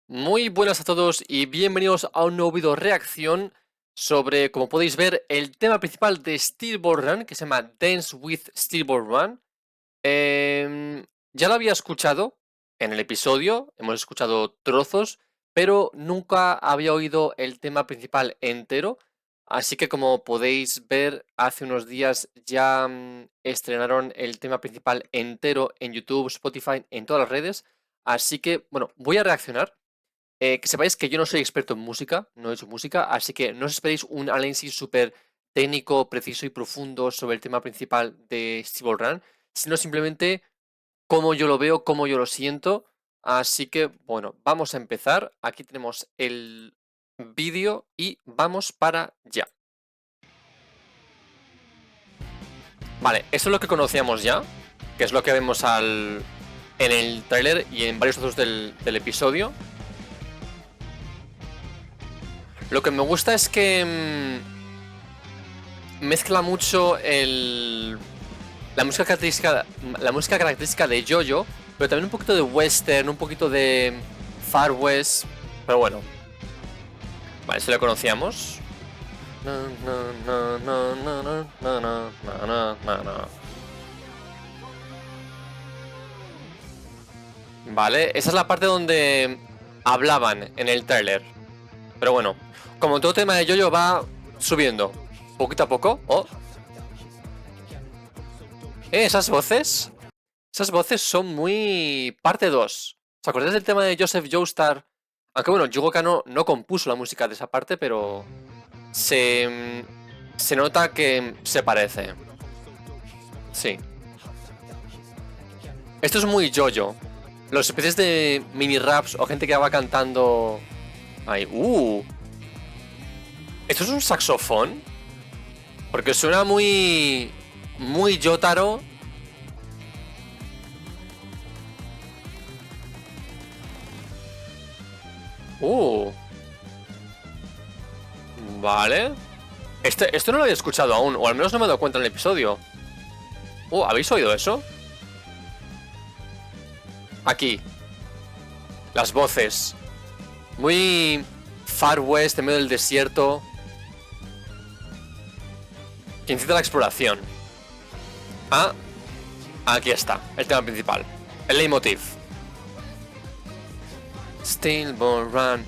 Muy buenas a todos y bienvenidos a un nuevo vídeo reacción sobre, como podéis ver, el tema principal de Steel Ball Run, que se llama Dance with Steel Ball Run. Ya lo había escuchado en el episodio, hemos escuchado trozos, pero nunca había oído el tema principal entero. Así que como podéis ver, hace unos días ya estrenaron el tema principal entero en YouTube, Spotify, en todas las redes. Así que, bueno, voy a reaccionar. Que sepáis que yo no soy experto en música, no he hecho música, así que no os esperéis un análisis súper técnico, preciso y profundo sobre el tema principal de Steve Run, sino simplemente cómo yo lo veo, cómo yo lo siento. Así que, bueno, vamos a empezar. Aquí tenemos el vídeo y vamos para allá. Vale, eso es lo que conocíamos ya, que es lo que vemos en el tráiler y en varios otros del episodio. Lo que me gusta es que mezcla mucho la música característica de JoJo, pero también un poquito de western, un poquito de Far West. Pero bueno, vale, eso lo conocíamos. Vale, esa es la parte donde hablaban en el tráiler. Pero bueno, como todo tema de JoJo va subiendo poquito a poco. Oh, esas voces. Esas voces son muy parte 2. ¿Os acordáis del tema de Joseph Joestar? Aunque bueno, Yugo Kano no compuso la música de esa parte, pero se nota que se parece. Sí. Esto es muy JoJo. Los especies de mini raps o gente que va cantando. Ay, ¿esto es un saxofón? Porque suena muy Jotaro. Vale. Esto no lo había escuchado aún, o al menos no me he dado cuenta en el episodio. ¿Habéis oído eso? Aquí. Las voces. Muy Far West, en medio del desierto. Que incita a la exploración. Aquí está, el tema principal. El leitmotiv. Steel Ball Run.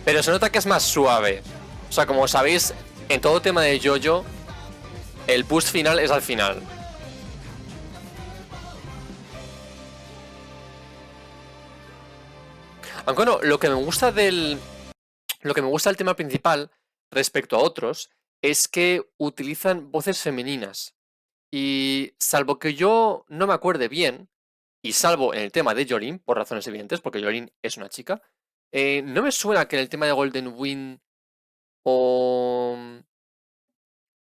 Pero se nota que es más suave. O sea, como sabéis, en todo tema de JoJo, el boost final es al final. Aunque bueno, lo que me gusta del tema principal respecto a otros es que utilizan voces femeninas. Y salvo que yo no me acuerde bien, y salvo en el tema de Jorin, por razones evidentes, porque Jorin es una chica, no me suena que en el tema de Golden Wind o,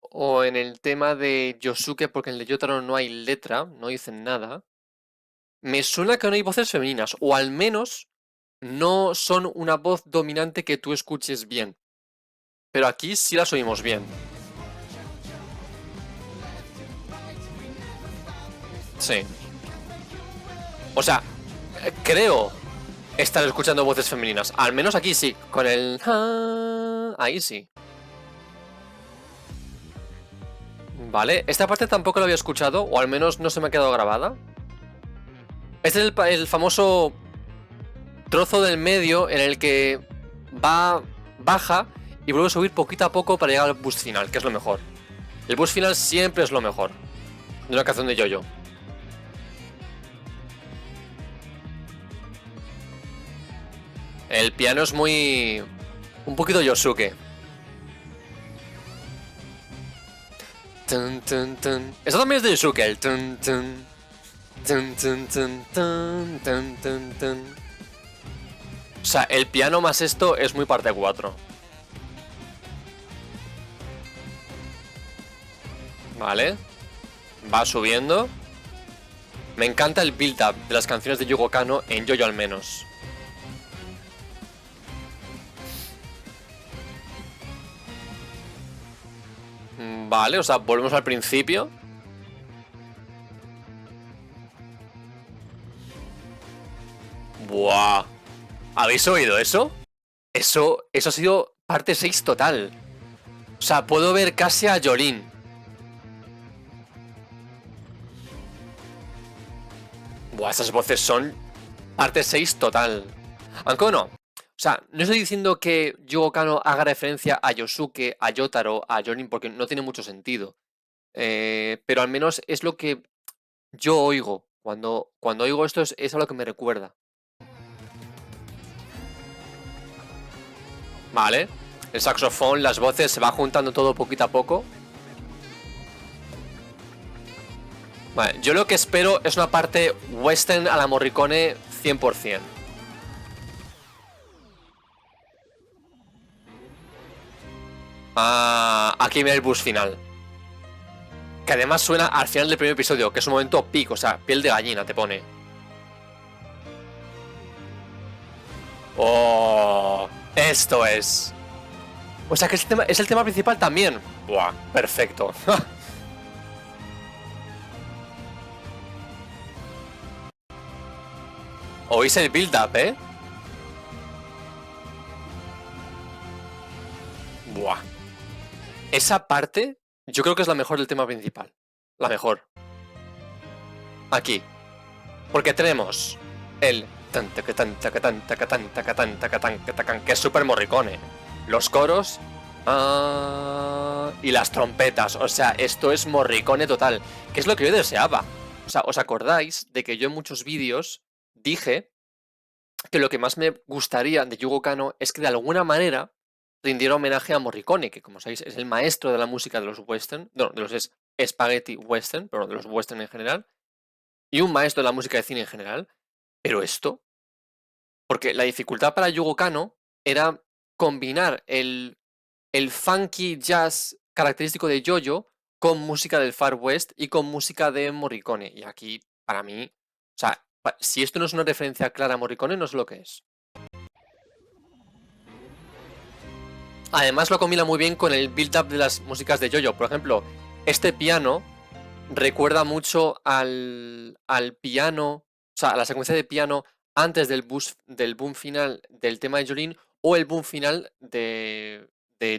o en el tema de Yosuke, porque en el de Yotaro no hay letra, no dicen nada, me suena que no hay voces femeninas, o al menos no son una voz dominante que tú escuches bien. Pero aquí sí las oímos bien. Sí. O sea, creo estar escuchando voces femeninas. Al menos aquí sí. Con el... Ahí sí. Vale, esta parte tampoco la había escuchado, o al menos no se me ha quedado grabada. Este es el famoso trozo del medio en el que baja y vuelve a subir poquito a poco para llegar al boost final, que es lo mejor. El boost final siempre es lo mejor de una canción de JoJo. El piano es muy... un poquito Yosuke. Eso también es de Yosuke, el O sea, el piano más esto es muy parte 4. Vale. Va subiendo. Me encanta el build-up de las canciones de Yugo Kano en JoJo al menos. Vale, o sea, volvemos al principio. Buah. ¿Habéis oído eso? Eso ha sido parte 6 total. O sea, puedo ver casi a Jolene. Buah, esas voces son parte 6 total. Aunque no. O sea, no estoy diciendo que Yugo Kano haga referencia a Yosuke, a Yotaro, a Jolene, porque no tiene mucho sentido. Pero al menos es lo que yo oigo. Cuando oigo esto es a lo que me recuerda. Vale. El saxofón, las voces, se va juntando todo poquito a poco. Vale, yo lo que espero es una parte western a la Morricone 100%. Aquí viene el bus final. Que además suena al final del primer episodio, que es un momento pico, o sea, piel de gallina te pone. ¡Oh! Esto es. O sea que es el tema principal también. Buah, perfecto. Oís el build-up, ¿eh? Buah. Esa parte, yo creo que es la mejor del tema principal. La mejor. Aquí. Porque tenemos el tan tacatán tacatán tacatán tacatán tacatán tacatán, que es súper morricone. Los coros y las trompetas. O sea, esto es morricone total. Que es lo que yo deseaba. O sea, ¿os acordáis de que yo en muchos vídeos dije que lo que más me gustaría de Yugo Kano es que de alguna manera rindiera homenaje a Morricone, que como sabéis es el maestro de la música de los western, no, de los spaghetti western, pero de los western en general, y un maestro de la música de cine en general? Pero esto, porque la dificultad para Yugo Kano era combinar el funky jazz característico de JoJo con música del Far West y con música de Morricone. Y aquí, para mí, o sea, si esto no es una referencia clara a Morricone, no sé lo que es. Además lo combina muy bien con el build-up de las músicas de JoJo. Por ejemplo, este piano recuerda mucho al piano, o sea, a la secuencia de piano antes del boom final del tema de Jolene o el boom final de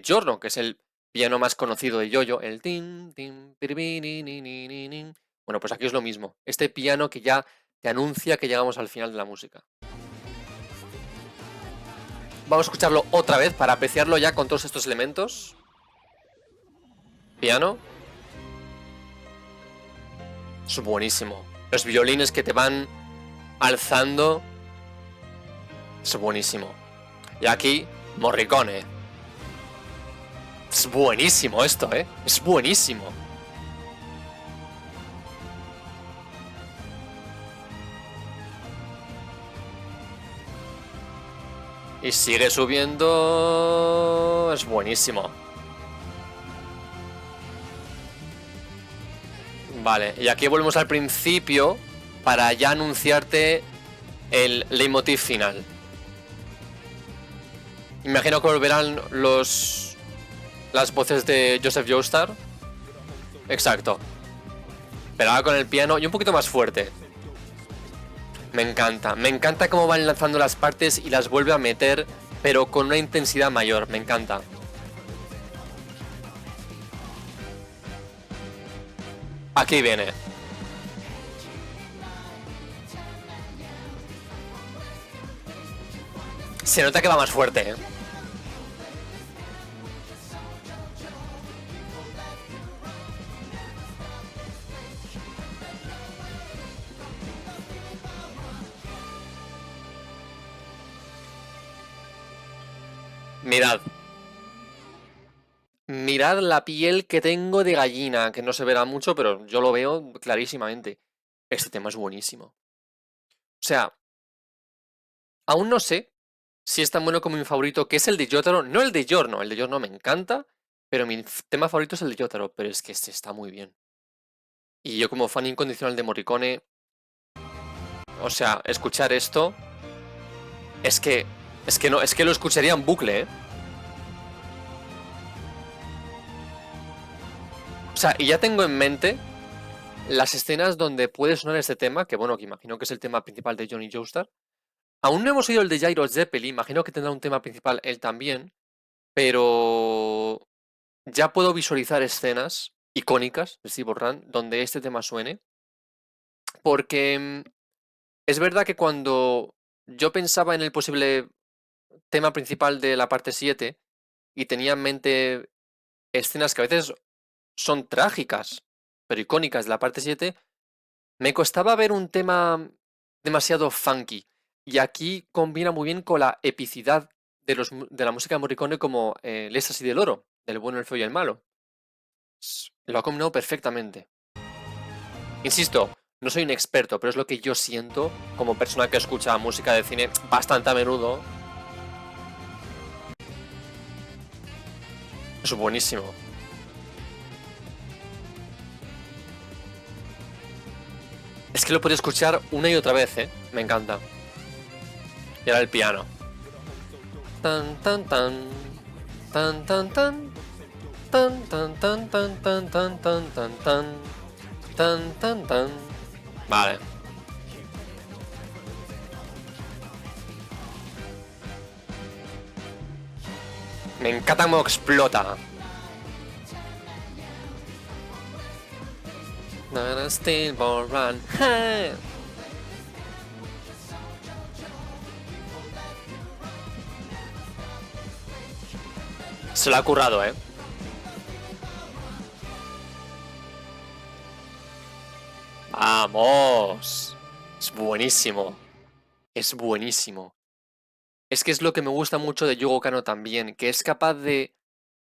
Giorno, que es el piano más conocido de JoJo, el tin, tin, piribinininininin. Bueno, pues aquí es lo mismo. Este piano que ya te anuncia que llegamos al final de la música. Vamos a escucharlo otra vez para apreciarlo ya con todos estos elementos. Piano. Es buenísimo. Los violines que te van alzando. Es buenísimo. Y aquí, Morricone. Es buenísimo esto, ¿eh? Es buenísimo. Y sigue subiendo. Es buenísimo. Vale, y aquí volvemos al principio para ya anunciarte el leitmotiv final. Imagino que volverán las voces de Joseph Joestar. Exacto. Pero ahora con el piano y un poquito más fuerte. Me encanta cómo van lanzando las partes y las vuelve a meter, pero con una intensidad mayor, me encanta. Aquí viene. Se nota que va más fuerte, ¿eh? Mirad. Mirad la piel que tengo de gallina, que no se verá mucho, pero yo lo veo clarísimamente. Este tema es buenísimo. O sea, aún no sé si es tan bueno como mi favorito, que es el de Yotaro. No el de Giorno, el de Giorno me encanta, pero mi tema favorito es el de Yotaro, pero es que este está muy bien. Y yo como fan incondicional de Morricone, o sea, escuchar esto, es que, es que lo escucharía en bucle, ¿eh? O sea, y ya tengo en mente las escenas donde puede sonar este tema, que bueno, que imagino que es el tema principal de Johnny Joestar, Aún no hemos oído el de Jairo Zeppeli, imagino que tendrá un tema principal él también, pero ya puedo visualizar escenas icónicas de Steve Run donde este tema suene, porque es verdad que cuando yo pensaba en el posible tema principal de la parte 7 y tenía en mente escenas que a veces son trágicas, pero icónicas de la parte 7, me costaba ver un tema demasiado funky. Y aquí combina muy bien con la epicidad de la música de Morricone como el éxtasis del oro, del bueno, el feo y el malo. Lo ha combinado perfectamente. Insisto, no soy un experto, pero es lo que yo siento como persona que escucha música de cine bastante a menudo. Es buenísimo. Es que lo puedo escuchar una y otra vez, ¿eh? Me encanta. Y ahora el piano. Tan, tan, tan. Tan, tan, tan. Tan, tan, tan, tan, tan, tan, tan, tan, tan. Tan, tan, tan. Vale. Me encanta cómo explota. Not a stable run. Se lo ha currado, ¿eh? ¡Vamos! Es buenísimo. Es buenísimo. Es que es lo que me gusta mucho de Yugo Kano también, que es capaz de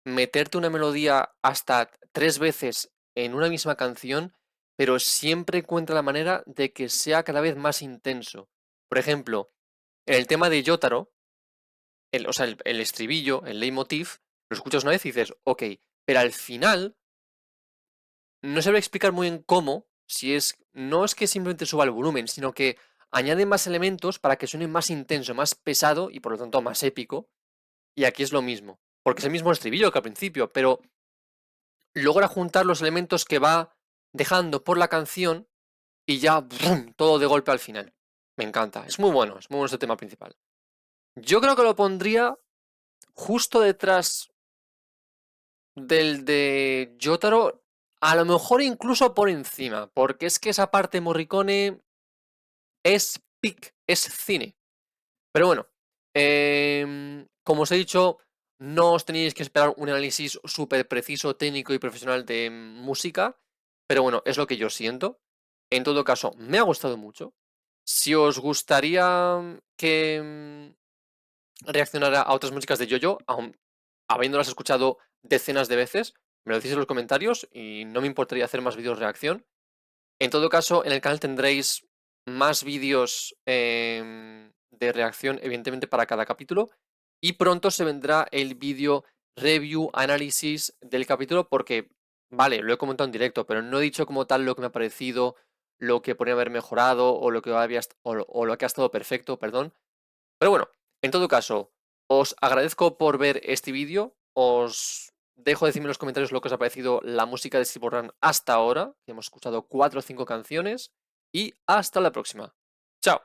meterte una melodía hasta 3 veces en una misma canción, pero siempre encuentra la manera de que sea cada vez más intenso. Por ejemplo, en el tema de Yotaro, o sea, el estribillo, el leitmotiv, lo escuchas una vez y dices, ok, pero al final no sabré explicar muy bien cómo, si es, no es que simplemente suba el volumen, sino que añade más elementos para que suene más intenso, más pesado y por lo tanto más épico. Y aquí es lo mismo, porque es el mismo estribillo que al principio, pero logra juntar los elementos que va dejando por la canción y ya ¡brum!, todo de golpe al final. Me encanta, es muy bueno este tema principal. Yo creo que lo pondría justo detrás del de Jotaro, a lo mejor incluso por encima, porque es que esa parte Morricone es pic, es cine. Pero bueno, como os he dicho, no os tenéis que esperar un análisis súper preciso, técnico y profesional de música, pero bueno, es lo que yo siento. En todo caso, me ha gustado mucho. Si os gustaría que reaccionara a otras músicas de JoJo, aun habiéndolas escuchado decenas de veces, me lo decís en los comentarios y no me importaría hacer más vídeos reacción. En todo caso, en el canal tendréis más vídeos de reacción, evidentemente, para cada capítulo. Y pronto se vendrá el vídeo review, análisis del capítulo, porque, vale, lo he comentado en directo, pero no he dicho como tal lo que me ha parecido, lo que podría haber mejorado o lo que, o lo que ha estado perfecto, perdón. Pero bueno, en todo caso, os agradezco por ver este vídeo. Os dejo decirme en los comentarios lo que os ha parecido la música de Steve Run hasta ahora, que hemos escuchado 4 o 5 canciones. Y hasta la próxima. Chao.